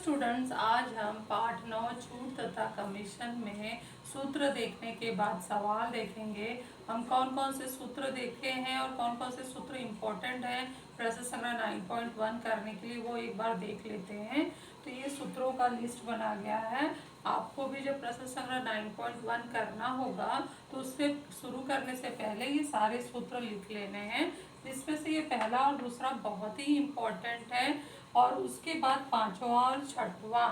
Students, आज हम पाठ 9 छूट तथा कमीशन में सूत्र देखने के बाद सवाल देखेंगे। हम कौन कौन से सूत्र देखे हैं और कौन कौन से सूत्र इम्पोर्टेंट हैं प्रश्न संग्रह 9.1 करने के लिए, वो एक बार देख लेते हैं। तो ये सूत्रों का लिस्ट बना गया है। आपको भी जब प्रश्न संग्रह 9.1 करना होगा तो उससे शुरू करने से पहले ये सारे सूत्र लिख लेने हैं, जिसमें से ये पहला और दूसरा बहुत ही इम्पोर्टेंट है। और उसके बाद पांचवा और छठवां,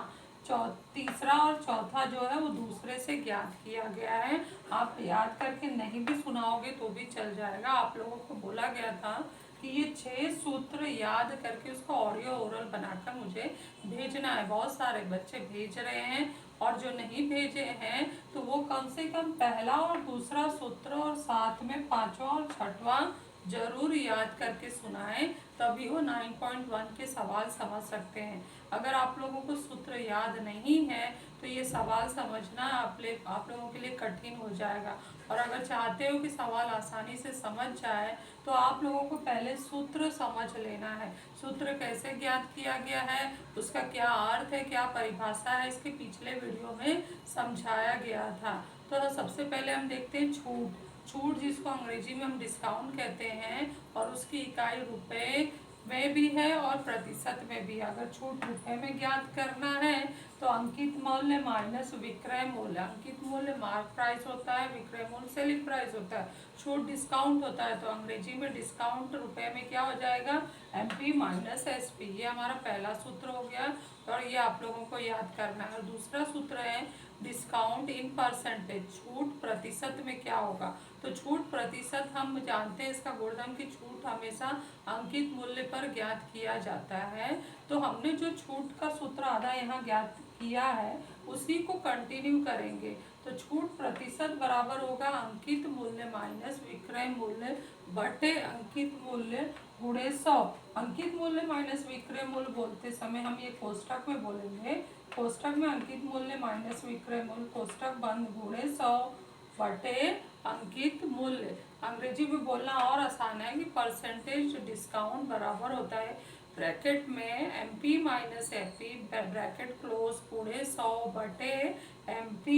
तीसरा और चौथा जो है वो दूसरे से ज्ञात किया गया है। आप याद करके नहीं भी सुनाओगे तो भी चल जाएगा। आप लोगों को बोला गया था कि ये 6 सूत्र याद करके उसको ऑडियो ओरल बनाकर मुझे भेजना है। बहुत सारे बच्चे भेज रहे हैं और जो नहीं भेजे हैं तो वो कम से कम पहला और दूसरा सूत्र और साथ में पांचवा और छठवां जरूर याद करके सुनाएं, तभी वो 9.1 के सवाल समझ सकते हैं। अगर आप लोगों को सूत्र याद नहीं है तो ये सवाल समझना आप लोगों के लिए कठिन हो जाएगा। और अगर चाहते हो कि सवाल आसानी से समझ जाए तो आप लोगों को पहले सूत्र समझ लेना है। सूत्र कैसे ज्ञात किया गया है, उसका क्या अर्थ है, क्या परिभाषा है, इसके पिछले वीडियो में समझाया गया था। तो सबसे पहले हम देखते हैं छूट। छूट जिसको अंग्रेजी में हम डिस्काउंट कहते हैं, और उसकी इकाई रुपए में भी है और प्रतिशत में भी। अगर छूट रुपए में ज्ञात करना है तो अंकित मूल्य माइनस विक्रय मूल्य। अंकित मूल्य मार्क प्राइस होता है, विक्रय मूल्य सेलिंग प्राइस होता है। छूट डिस्काउंट होता है तो अंग्रेजी में डिस्काउंट रुपए में क्या हो जाएगा, MP माइनस SP। ये हमारा पहला सूत्र हो गया और ये आप लोगों को याद करना है। और दूसरा सूत्र है डिस्काउंट इन परसेंटेज। छूट प्रतिशत में क्या होगा, तो छूट प्रतिशत हम जानते हैं इसका गुणधर्म की छूट हमेशा अंकित मूल्य पर ज्ञात किया जाता है। तो हमने जो छूट का सूत्र आधा यहाँ ज्ञात किया है उसी को कंटिन्यू करेंगे। तो छूट प्रतिशत बराबर होगा अंकित मूल्य माइनस विक्रय मूल्य बटे अंकित मूल्य गुणे 100। अंकित मूल्य माइनस विक्रय मूल्य बोलते समय हम ये कोष्टक में बोलेंगे। कोष्टक में अंकित मूल्य माइनस विक्रय मूल्य कोष्टक बंद गुणे 100 बटे अंकित मूल्य। अंग्रेजी में बोलना और आसान है कि परसेंटेज डिस्काउंट बराबर होता है ब्रैकेट में MP minus SP bracket close गुणे 100 बटे MP।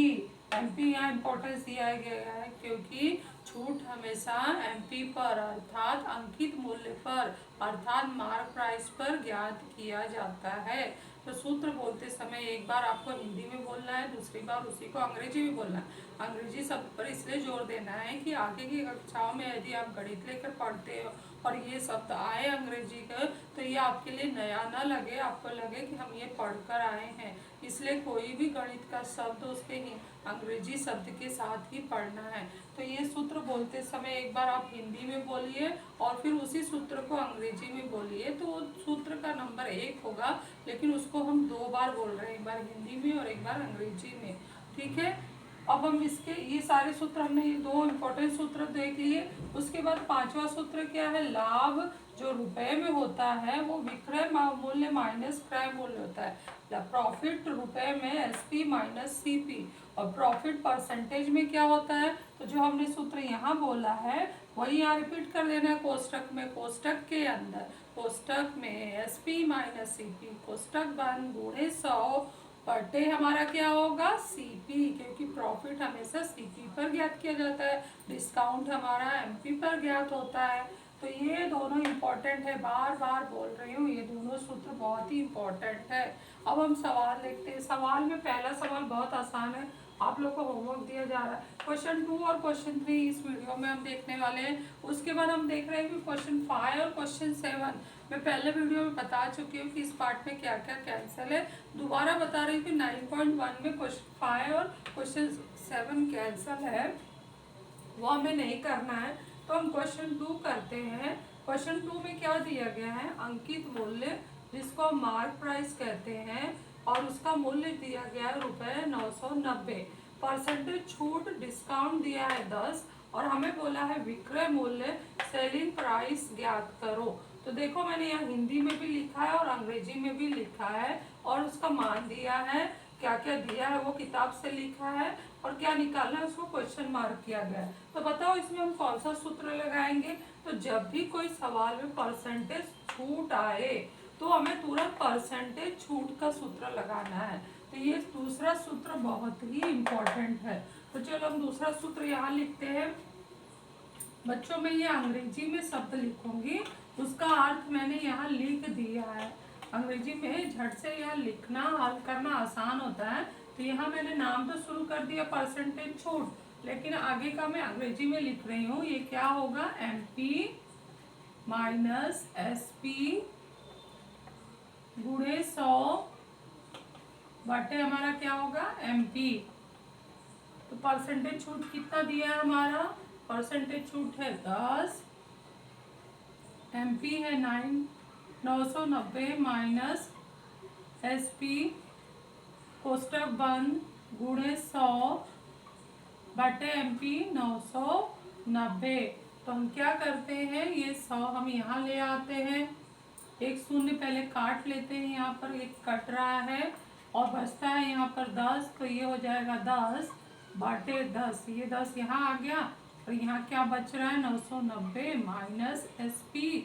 MP यहाँ इम्पोर्टेंस दिया गया है क्योंकि छूट हमेशा MP पर अर्थात अंकित मूल्य पर अर्थात मार्क प्राइस पर ज्ञात किया जाता है। तो सूत्र बोलते समय एक बार आपको हिंदी में बोलना है, दूसरी बार उसी को अंग्रेजी में बोलना है। अंग्रेजी शब्द पर इसलिए जोर देना है कि आगे की कक्षाओं में यदि आप गणित लेकर पढ़ते हो और ये शब्द आए अंग्रेजी का तो ये आपके लिए नया ना लगे, आपको लगे कि हम ये पढ़कर आए हैं। इसलिए कोई भी गणित का शब्द उसके ही अंग्रेजी शब्द के साथ ही पढ़ना है। तो ये सूत्र बोलते समय एक बार आप हिंदी में बोलिए और फिर उसी सूत्र को अंग्रेजी में बोलिए, तो वो सूत्र का नंबर 1 होगा, लेकिन उसको हम 2 बार बोल रहे हैं, एक बार हिंदी में और एक बार अंग्रेजी में। ठीक है, अब हम इसके ये सारे सूत्र हमने ये 2 इम्पोर्टेंट सूत्र देख लिए। उसके बाद पांचवा सूत्र क्या है, लाभ जो रुपए में होता है वो विक्रय मूल्य माइनस क्रय मूल्य होता है। प्रॉफिट रुपए में SP माइनस CP। और प्रॉफिट परसेंटेज में क्या होता है, तो जो हमने सूत्र यहाँ बोला है वही यहाँ रिपीट कर देना है कोष्टक में। कोष्टक के अंदर कोष्टक में SP माइनस CP कोष्टक बंद गुणे 100 बटे हमारा क्या होगा CP, क्योंकि प्रॉफिट हमेशा CP पर ज्ञात किया जाता है, डिस्काउंट हमारा MP पर ज्ञात होता है। तो ये दोनों इम्पोर्टेंट है, बार बार बोल रही हूँ, ये दोनों सूत्र बहुत ही इम्पोर्टेंट है। अब हम सवाल देखते हैं। सवाल में पहला सवाल बहुत आसान है, आप लोग को होमवर्क दिया जा रहा है। क्वेश्चन 2 और क्वेश्चन 3 इस वीडियो में हम देखने वाले हैं। उसके बाद हम देख रहे हैं कि क्वेश्चन 5 और क्वेश्चन 7। मैं पहले वीडियो में बता चुकी हूँ कि इस पार्ट में क्या क्या कैंसिल है। दोबारा बता रही हूँ कि 9.1 में क्वेश्चन 5 और क्वेश्चन 7 कैंसिल है, वो हमें नहीं करना है। तो हम क्वेश्चन 2 करते हैं। क्वेश्चन 2 में क्या दिया गया है, अंकित मूल्य जिसको हम मार्क प्राइस कहते हैं और उसका मूल्य दिया गया है रुपए 990। परसेंटेज छूट डिस्काउंट दिया है 10 और हमें बोला है विक्रय मूल्य सेलिंग प्राइस ज्ञात करो। तो देखो मैंने यहाँ हिंदी में भी लिखा है और अंग्रेजी में भी लिखा है और उसका मान दिया है, क्या क्या दिया है वो किताब से लिखा है और क्या निकालना है उसको क्वेश्चन मार्क किया गया है। तो बताओ इसमें हम कौन सा सूत्र लगाएंगे। तो जब भी कोई सवाल में परसेंटेज छूट आए तो हमें तुरंत परसेंटेज छूट का सूत्र लगाना है। तो ये दूसरा सूत्र बहुत ही इम्पोर्टेंट है। तो चलो हम दूसरा सूत्र यहाँ लिखते हैं। बच्चों में ये अंग्रेजी में शब्द लिखूंगी, उसका अर्थ मैंने यहाँ लिख दिया है। अंग्रेजी में झट से यहाँ लिखना हल करना आसान होता है। तो यहाँ मैंने नाम तो शुरू कर दिया परसेंटेज छूट, लेकिन आगे का मैं अंग्रेजी में लिख रही हूँ। ये क्या होगा, MP माइनस SP गुणे 100 बटे हमारा क्या होगा MP। तो परसेंटेज छूट कितना दिया है हमारा, परसेंटेज छूट है 10, MP है 990 माइनस SP कोष्टक बंद गुणे 100 बटे MP 990। तो हम क्या करते हैं, ये 100 हम यहाँ ले आते हैं, एक शून्य पहले काट लेते हैं, यहाँ पर एक कट रहा है और बचता है यहाँ पर 10। तो ये हो जाएगा 10 बटे 10, ये 10 यहाँ आ गया और यहाँ क्या बच रहा है 990 माइनस SP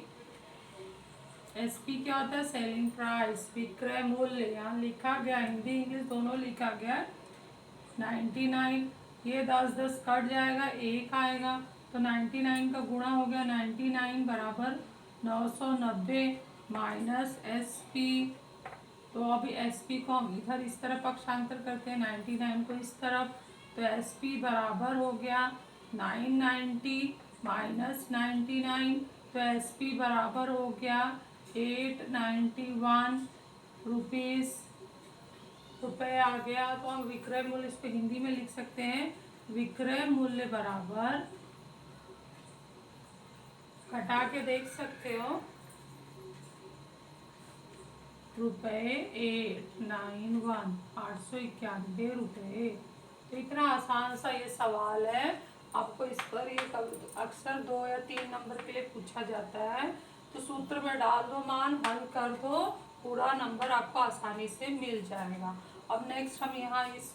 क्या होता है, सेलिंग प्राइस, विक्रय मूल्य। यहाँ लिखा गया, हिंदी इंग्लिश दोनों लिखा गया 99। ये 10 कट जाएगा, एक आएगा, तो 99 का गुणा हो गया 99 बराबर 990 माइनस SP। तो अभी SP को हम इधर इस तरफ पक्षांतर करते हैं, 99 को इस तरफ, तो SP बराबर हो गया 990 माइनस 99। तो SP बराबर हो गया 891 रुपये आ गया। तो हम विक्रय मूल्य, इसको हिंदी में लिख सकते हैं, विक्रय मूल्य बराबर, घटा के देख सकते हो, रुपये 891 रुपये। तो इतना आसान सा ये सवाल है। आपको इस पर ये अक्सर 2 या 3 नंबर के लिए पूछा जाता है। तो सूत्र में डाल दो मान, हल कर दो, पूरा नंबर आपको आसानी से मिल जाएगा। अब नेक्स्ट हम यहाँ इस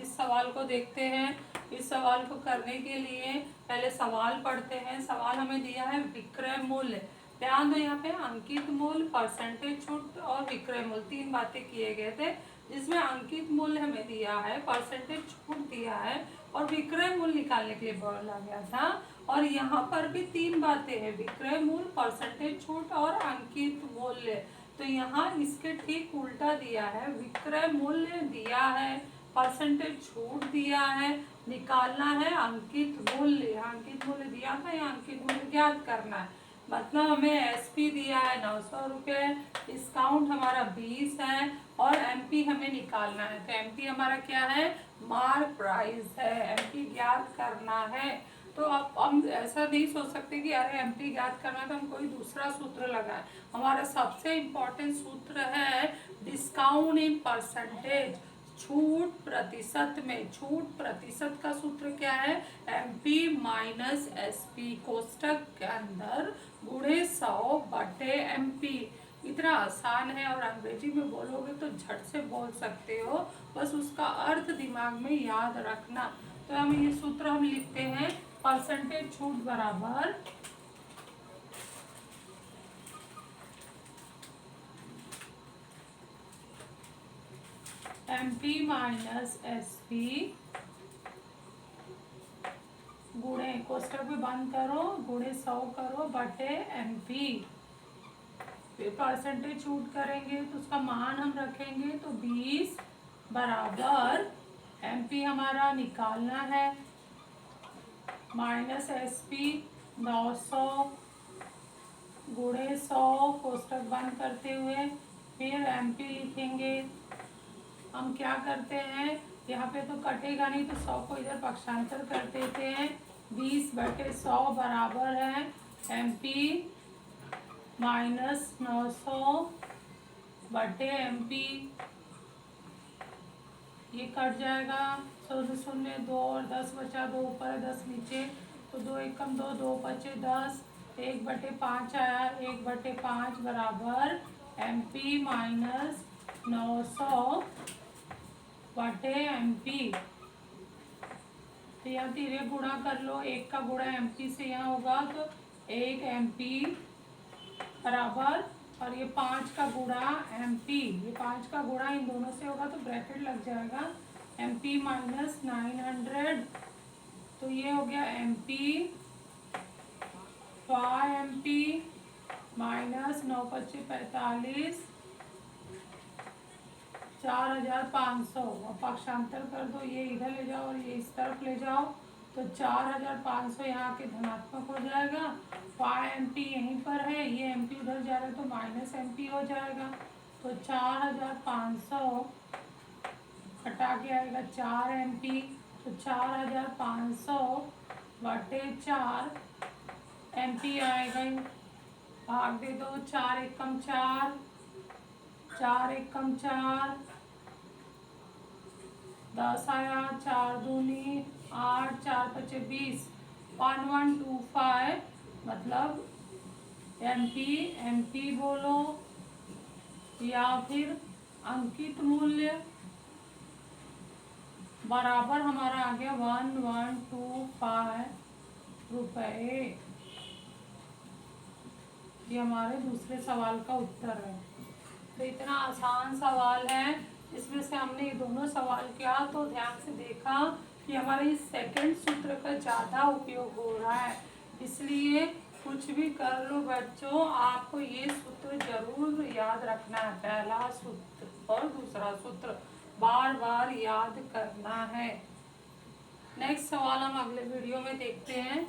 सवाल को देखते हैं। इस सवाल को करने के लिए पहले सवाल पढ़ते हैं। सवाल हमें दिया है विक्रय मूल्य। ध्यान दो, यहाँ पे अंकित मूल्य, परसेंटेज छूट और विक्रय मूल्य 3 बातें किए गए थे, जिसमें अंकित मूल्य हमें दिया है, परसेंटेज छूट दिया है और विक्रय मूल्य निकालने के लिए बोला गया था। और यहाँ पर भी 3 बातें हैं, विक्रय मूल्य, परसेंटेज छूट और अंकित मूल्य। तो यहाँ इसके ठीक उल्टा दिया है, विक्रय मूल्य दिया है, परसेंटेज छूट दिया है, निकालना है अंकित मूल्य। अंकित मूल्य दिया था, या अंकित मूल्य ज्ञात करना है। मतलब हमें SP दिया है 900 रुपये, डिस्काउंट हमारा 20 है और MP हमें निकालना है। तो MP हमारा क्या है, मार्क प्राइस है, MP ज्ञात करना है। तो अब हम ऐसा नहीं सोच सकते कि अरे MP ज्ञात करना है तो हम कोई दूसरा सूत्र लगाएं। हमारा सबसे इम्पोर्टेंट सूत्र है डिस्काउंट इन परसेंटेज, छूट प्रतिशत में। छूट प्रतिशत का सूत्र क्या है, MP माइनस SP कोष्टक के अंदर गुणे 100 बटे MP। इतना आसान है और अंग्रेजी में बोलोगे तो झट से बोल सकते हो, बस उसका अर्थ दिमाग में याद रखना। तो हम ये सूत्र हम लिखते हैं, परसेंटेज छूट बराबर MP माइनस SP गुणे, कोष्टक भी बंद करो, गुणे 100 करो बटे MP। फिर परसेंटेज छूट करेंगे तो उसका मान हम रखेंगे, तो 20 बराबर MP हमारा निकालना है माइनस SP 900 गुणे 100 कोष्टक बंद करते हुए फिर MP लिखेंगे। हम क्या करते हैं, यहाँ पे तो कटेगा नहीं, तो 100 को इधर पक्षांतर कर देते हैं। 20 बटे 100 बराबर है MP माइनस 900 बटे MP। ये कट जाएगा, 0 0 2 और 10 बचा, 2 ऊपर है 10 नीचे, तो 2 एकम 2, 2 बचे 10, 1 बटे 5 आया, 1 बटे 5 बराबर MP माइनस 900 बटे MP। तो यहाँ धीरे गुणा कर लो, 1 का गुणा MP से यहाँ होगा, तो 1 MP बराबर और ये 5 का गुणा MP, ये 5 का गुणा इन दोनों से होगा तो ब्रैकेट लग जाएगा MP माइनस 900, तो ये हो गया MP 5MP माइनस 9×5=45, 4500। अब पक्षांतर कर दो, ये इधर ले जाओ और ये इस तरफ ले जाओ, तो 4500 यहाँ के धनात्मक हो जाएगा। 5MP यहीं पर है, ये MP उधर जा रहा है तो माइनस MP हो जाएगा। तो 4500 हटा के आएगा 4MP, तो 4500 बटे 4 MP आएगा। भाग दे दो, 4 एकम 4, 4 एकम 4, 10 आया, 4 दूनी 8, 4×5=20, 1125, मतलब MP बोलो या फिर अंकित मूल्य बराबर हमारा आ गया 1125 रुपये। ये हमारे दूसरे सवाल का उत्तर है। तो इतना आसान सवाल है, इसमें से हमने ये दोनों सवाल किया तो ध्यान से देखा कि हमारे इस सेकंड सूत्र का ज़्यादा उपयोग हो रहा है, इसलिए कुछ भी कर लो बच्चों, आपको ये सूत्र जरूर याद रखना है। पहला सूत्र और दूसरा सूत्र बार बार याद करना है। नेक्स्ट सवाल हम अगले वीडियो में देखते हैं।